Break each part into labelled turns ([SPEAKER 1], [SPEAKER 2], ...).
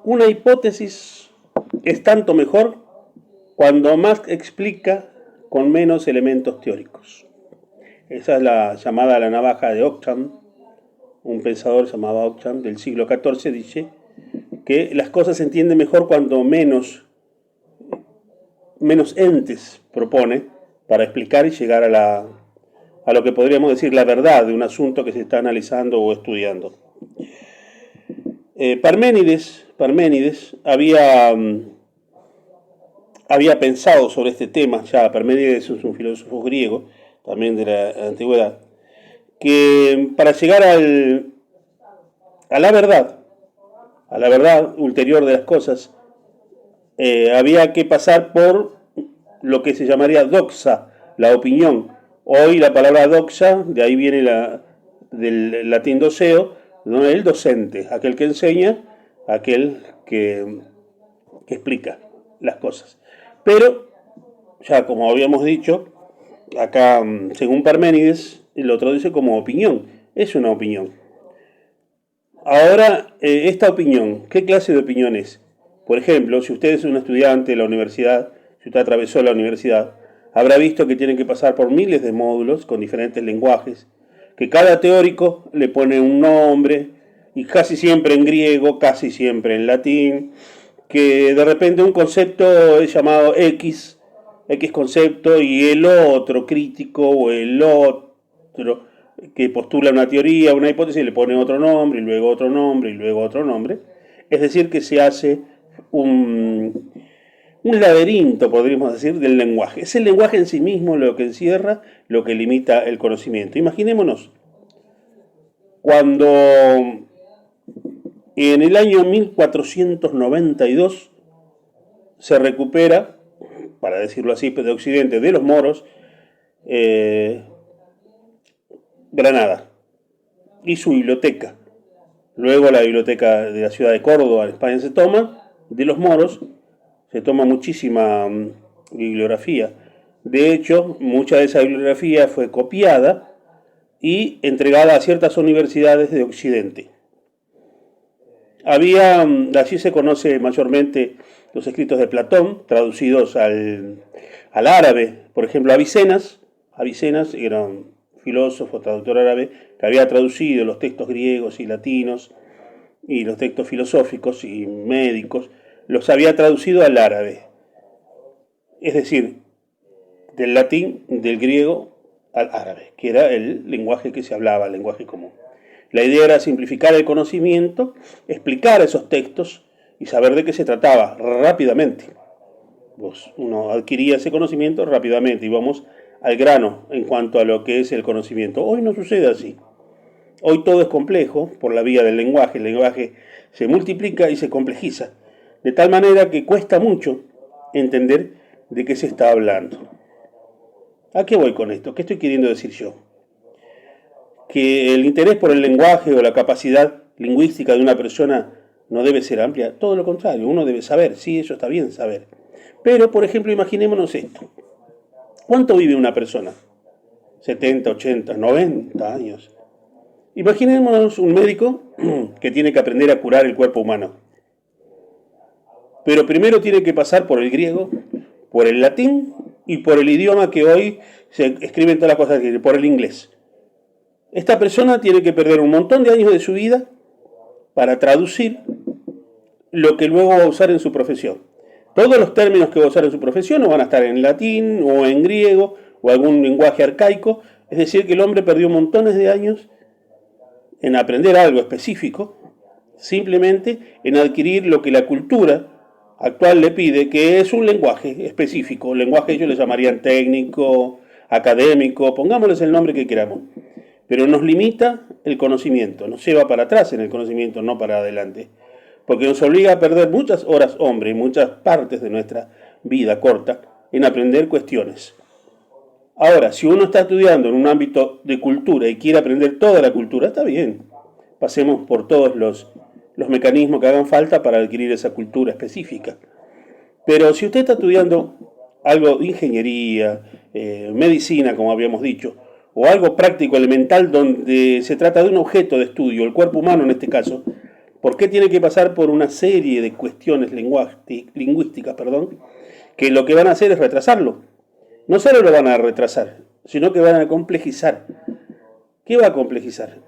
[SPEAKER 1] Una hipótesis es tanto mejor cuando más explica con menos elementos teóricos. Esa es la llamada la navaja de Ockham. Un pensador llamado Ockham del siglo XIV dice que las cosas se entienden mejor cuando menos entes propone para explicar y llegar a lo que podríamos decir la verdad de un asunto que se está analizando o estudiando. Parménides había pensado sobre este tema, ya Parménides es un filósofo griego, también de la antigüedad, que para llegar a la verdad ulterior de las cosas, había que pasar por lo que se llamaría doxa, la opinión. Hoy la palabra doxa, de ahí viene del latín doceo, ¿no? El docente, aquel que enseña, aquel que explica las cosas. Pero, ya como habíamos dicho, acá, según Parménides, el otro dice como opinión. Es una opinión. Ahora, esta opinión, ¿qué clase de opinión es? Por ejemplo, si usted es un estudiante de la universidad, si usted atravesó la universidad, habrá visto que tiene que pasar por miles de módulos con diferentes lenguajes, que cada teórico le pone un nombre, y casi siempre en griego, casi siempre en latín, que de repente un concepto es llamado X concepto, y el otro crítico o el otro que postula una teoría, una hipótesis, le pone otro nombre, y luego otro nombre, y luego otro nombre. Es decir, que se hace un laberinto, podríamos decir, del lenguaje. Es el lenguaje en sí mismo lo que encierra, lo que limita el conocimiento. Imaginémonos, cuando en el año 1492 se recupera, para decirlo así, de Occidente, de los moros, Granada y su biblioteca. Luego la biblioteca de la ciudad de Córdoba, en España, se toma, de los moros, se toma muchísima bibliografía. De hecho, mucha de esa bibliografía fue copiada y entregada a ciertas universidades de Occidente. Allí se conoce mayormente los escritos de Platón, traducidos al árabe. Por ejemplo, Avicennas era un filósofo, traductor árabe, que había traducido los textos griegos y latinos y los textos filosóficos y médicos, los había traducido al árabe. Es decir, del latín, del griego al árabe, que era el lenguaje que se hablaba, el lenguaje común. La idea era simplificar el conocimiento, explicar esos textos y saber de qué se trataba rápidamente. Uno adquiría ese conocimiento rápidamente y vamos al grano en cuanto a lo que es el conocimiento. Hoy no sucede así. Hoy todo es complejo por la vía del lenguaje. El lenguaje se multiplica y se complejiza, de tal manera que cuesta mucho entender de qué se está hablando. ¿A qué voy con esto? ¿Qué estoy queriendo decir yo? Que el interés por el lenguaje o la capacidad lingüística de una persona no debe ser amplia. Todo lo contrario, uno debe saber. Sí, eso está bien saber. Pero, por ejemplo, imaginémonos esto. ¿Cuánto vive una persona? 70, 80, 90 años. Imaginémonos un médico que tiene que aprender a curar el cuerpo humano. Pero primero tiene que pasar por el griego, por el latín y por el idioma que hoy se escriben todas las cosas, por el inglés. Esta persona tiene que perder un montón de años de su vida para traducir lo que luego va a usar en su profesión. Todos los términos que va a usar en su profesión no van a estar en latín o en griego o algún lenguaje arcaico. Es decir, que el hombre perdió montones de años en aprender algo específico, simplemente en adquirir lo que la cultura actual le pide, que es un lenguaje específico. Lenguaje ellos le llamarían técnico, académico, pongámosles el nombre que queramos. Pero nos limita el conocimiento, nos lleva para atrás en el conocimiento, no para adelante. Porque nos obliga a perder muchas horas, hombre, y muchas partes de nuestra vida corta en aprender cuestiones. Ahora, si uno está estudiando en un ámbito de cultura y quiere aprender toda la cultura, está bien. Pasemos por todos los mecanismos que hagan falta para adquirir esa cultura específica. Pero si usted está estudiando algo de ingeniería, medicina, como habíamos dicho, o algo práctico, elemental, donde se trata de un objeto de estudio, el cuerpo humano en este caso, ¿Por qué tiene que pasar por una serie de cuestiones lingüísticas, que lo que van a hacer es retrasarlo? No solo lo van a retrasar, sino que van a complejizar. ¿Qué va a complejizar?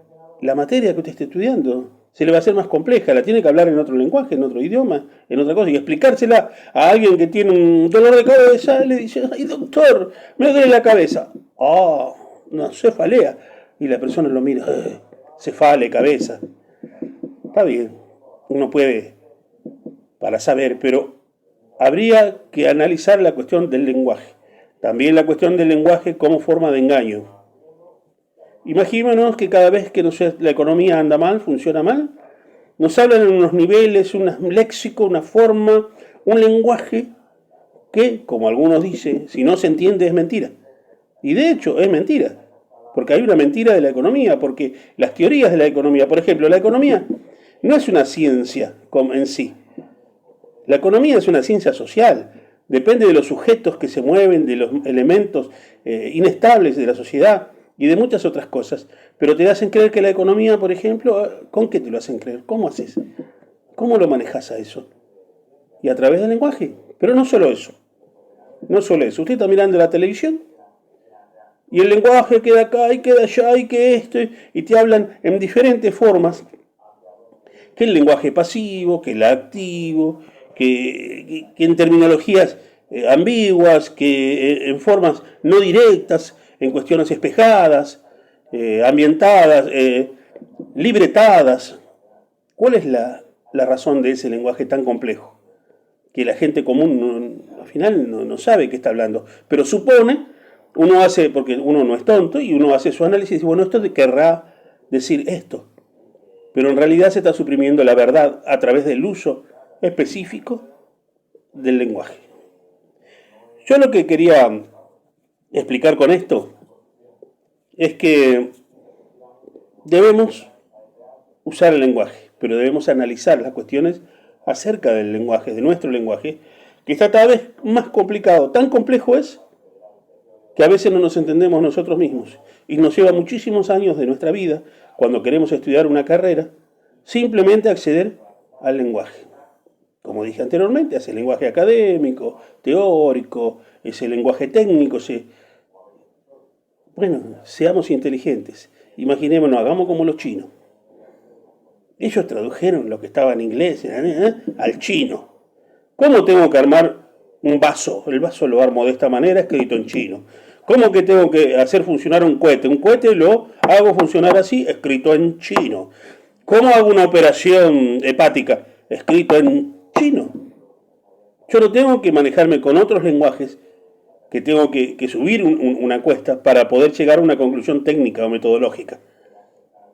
[SPEAKER 1] La materia que usted esté estudiando. Se le va a hacer más compleja, la tiene que hablar en otro lenguaje, en otro idioma, en otra cosa, y explicársela a alguien que tiene un dolor de cabeza, le dice, ay doctor, me duele la cabeza. No, cefalea. Y la persona lo mira, cefale, cabeza. Está bien, uno puede para saber, pero habría que analizar la cuestión del lenguaje. También la cuestión del lenguaje como forma de engaño. Imaginémonos que cada vez que la economía anda mal, funciona mal, nos hablan en unos niveles, un léxico, una forma, un lenguaje que, como algunos dicen, si no se entiende es mentira. Y de hecho es mentira, porque hay una mentira de la economía, porque las teorías de la economía, por ejemplo, la economía no es una ciencia en sí. La economía es una ciencia social, depende de los sujetos que se mueven, de los elementos inestables de la sociedad y de muchas otras cosas. Pero te hacen creer que la economía, por ejemplo, ¿con qué te lo hacen creer? ¿Cómo haces? ¿Cómo lo manejas a eso? Y a través del lenguaje. Pero no solo eso. No solo eso. Usted está mirando la televisión y el lenguaje queda acá y queda allá y que esto, y te hablan en diferentes formas. Que el lenguaje pasivo, que el activo, que en terminologías ambiguas, que en formas no directas, en cuestiones espejadas, ambientadas, libretadas. ¿Cuál es la razón de ese lenguaje tan complejo? Que la gente común al final no sabe qué está hablando, pero supone, uno hace, porque uno no es tonto, y uno hace su análisis y dice, bueno, esto querrá decir esto. Pero en realidad se está suprimiendo la verdad a través del uso específico del lenguaje. Yo lo que quería explicar con esto es que debemos usar el lenguaje, pero debemos analizar las cuestiones acerca del lenguaje, de nuestro lenguaje, que está cada vez más complicado. Tan complejo es que a veces no nos entendemos nosotros mismos y nos lleva muchísimos años de nuestra vida, cuando queremos estudiar una carrera, simplemente acceder al lenguaje. Como dije anteriormente, es el lenguaje académico, teórico, es el lenguaje técnico. Bueno, seamos inteligentes. Imaginémonos, hagamos como los chinos. Ellos tradujeron lo que estaba en inglés al chino. ¿Cómo tengo que armar un vaso? El vaso lo armo de esta manera, escrito en chino. ¿Cómo que tengo que hacer funcionar un cohete? Un cohete lo hago funcionar así, escrito en chino. ¿Cómo hago una operación hepática? Escrito en chino. Yo no tengo que manejarme con otros lenguajes, que tengo que subir una cuesta para poder llegar a una conclusión técnica o metodológica.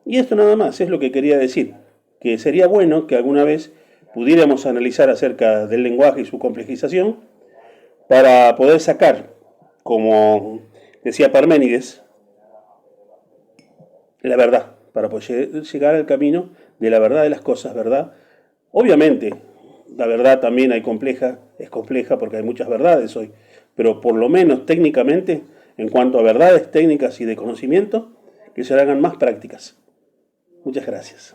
[SPEAKER 1] Y esto nada más es lo que quería decir, que sería bueno que alguna vez pudiéramos analizar acerca del lenguaje y su complejización para poder sacar, como decía Parménides, la verdad, para poder llegar al camino de la verdad de las cosas, ¿verdad? Obviamente, la verdad también es compleja porque hay muchas verdades hoy, pero por lo menos técnicamente, en cuanto a verdades técnicas y de conocimiento, que se hagan más prácticas. Muchas gracias.